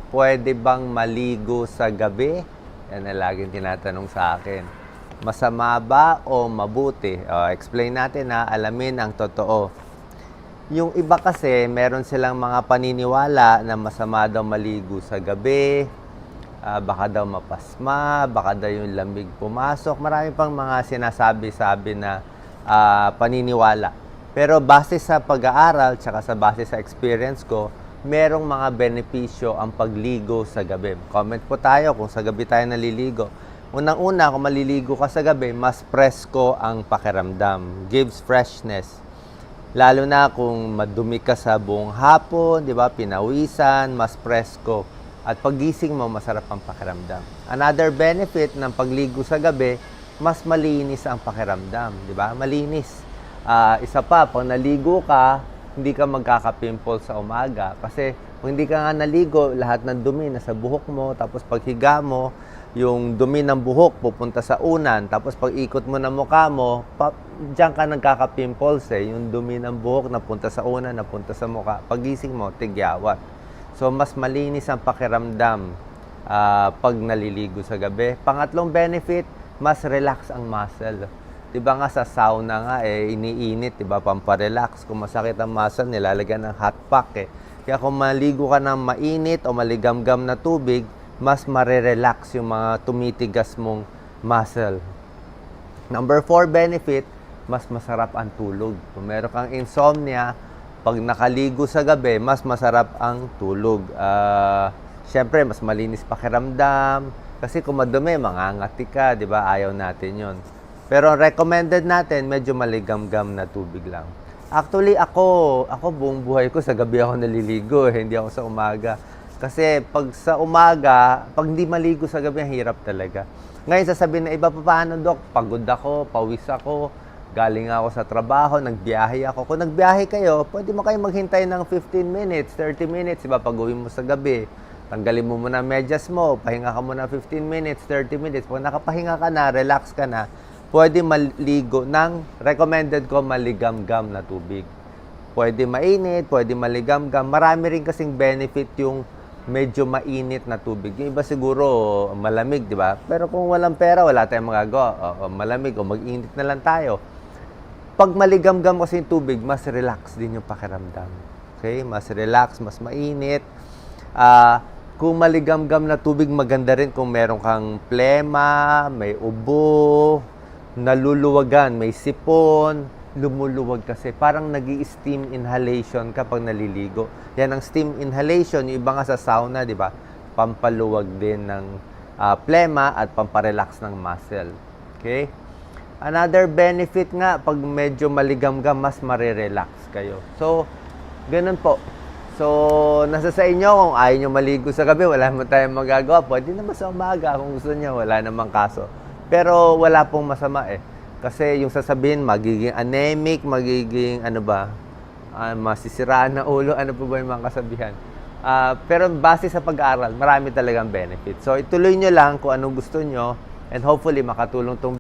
Pwede bang maligo sa gabi? Yan ang laging tinatanong sa akin. Masama ba o mabuti? Explain natin na alamin ang totoo. Yung iba kasi, meron silang mga paniniwala na masama daw maligo sa gabi, baka daw mapasma, baka daw yung lamig pumasok. Marami pang mga sinasabi-sabi na paniniwala. Pero base sa pag-aaral, tsaka sa base sa experience ko, merong mga benepisyo ang pagligo sa gabi. Comment po tayo kung sa gabi tayo naliligo. Unang-una, kung maliligo ka sa gabi, mas presko ang pakiramdam. Gives freshness. Lalo na kung madumi ka sa buong hapon, di ba? Pinawisan, mas presko. At pagising mo, masarap ang pakiramdam. Another benefit ng pagligo sa gabi, mas malinis ang pakiramdam, di ba? Malinis. Isa pa, pag naligo ka, hindi ka magkaka-pimple sa umaga. Kasi kung hindi ka nga naligo, lahat ng dumi nasa buhok mo. Tapos pag higa mo, yung dumi ng buhok pupunta sa unan. Tapos pag ikot mo ng mukha mo, diyan ka nagkaka-pimples eh. Yung dumi ng buhok napunta sa unan, napunta sa mukha. Pagising mo, tigyawat. So mas malinis ang pakiramdam pag naliligo sa gabi. Pangatlong benefit, mas relax ang muscle. Diba nga sa sauna nga iniinit, diba, pamparelax. Kung masakit ang muscle, nilalagyan ng hot pack eh. Kaya kung maligo ka ng mainit o maligamgam na tubig, mas marerelax yung mga tumitigas mong muscle. Number 4 benefit, mas masarap ang tulog. Kung meron kang insomnia, pag nakaligo sa gabi, mas masarap ang tulog. Siyempre, mas malinis pakiramdam. Kasi kung madumi, mangangati ka, diba? Ayaw natin yon. Pero recommended natin, medyo maligamgam na tubig lang. Actually, ako buong buhay ko, sa gabi ako naliligo, hindi ako sa umaga. Kasi pag sa umaga, pag hindi maligo sa gabi, ang hirap talaga. Ngayon, sasabihin na iba, paano, Dok? Pagod ako, pawis ako, galing ako sa trabaho, nagbiyahe ako. Kung nagbiyahe kayo, pwede mo kayo maghintay ng 15 minutes, 30 minutes, diba? Pag-uwi mo sa gabi, tanggalin mo muna medyas mo, pahinga ka muna 15 minutes, 30 minutes. Pag nakapahinga ka na, relax ka na, pwede maligo ng recommended ko maligamgam na tubig. Pwede mainit, pwede maligamgam. Marami rin kasing benefit yung medyo mainit na tubig. Yung iba siguro malamig, di ba? Pero kung walang pera, wala tayong magagawa. Malamig o mag-init na lang tayo. Pag maligamgam kasi yung tubig, mas relax din yung pakiramdam. Okay? Mas relax, mas mainit. Kung maligamgam na tubig, maganda rin kung meron kang plema, may ubo, naluluwagan, may sipon, lumuluwag kasi. Parang nag-i-steam inhalation kapag naliligo. Yan ang steam inhalation, yung iba nga sa sauna, di ba? Pampaluwag din ng plema at pamparelax ng muscle. Okay? Another benefit nga, pag medyo maligamgam, mas marirelax kayo. So, ganun po. So, nasa sa inyo, kung ayaw nyo maligo sa gabi, wala naman tayong magagawa. Pwede naman sa umaga kung gusto nyo, wala namang kaso. Pero wala pong masama eh. Kasi yung sasabihin, magiging anemic, magiging masisiraan na ulo, ano po ba yung mga kasabihan. Pero base sa pag-aaral, marami talagang benefit. So ituloy nyo lang kung anong gusto nyo and hopefully makatulong tong